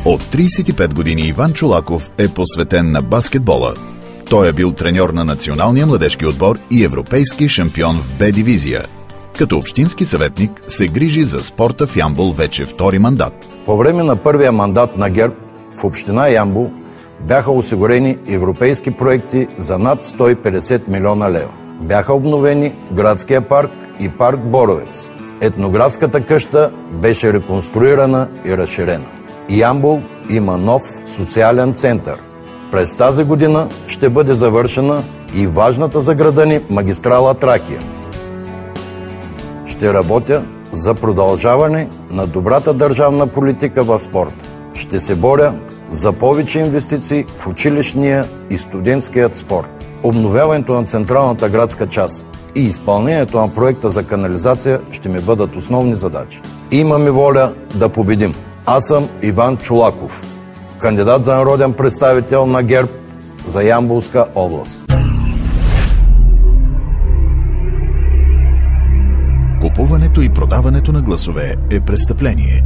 От 35 години Иван Чолаков е посветен на баскетбола. Той е бил треньор на националния младежки отбор и европейски шампион в Б дивизия. Като общински съветник се грижи за спорта в Ямбол вече втори мандат. По време на първия мандат на ГЕРБ в община Ямбол бяха осигурени европейски проекти за над 150 милиона лева. Бяха обновени градския парк и парк Боровец. Етнографската къща беше реконструирана и разширена. Ямбол има нов социален център. През тази година ще бъде завършена и важната за града ни магистрала Тракия. Ще работя за продължаване на добрата държавна политика в спорта. Ще се боря за повече инвестиции в училищния и студентският спорт. Обновяването на централната градска част и изпълнението на проекта за канализация ще ми бъдат основни задачи. Имаме воля да победим. Аз съм Иван Чолаков, кандидат за народен представител на ГЕРБ за Ямболска област. Купуването и продаването на гласове е престъпление.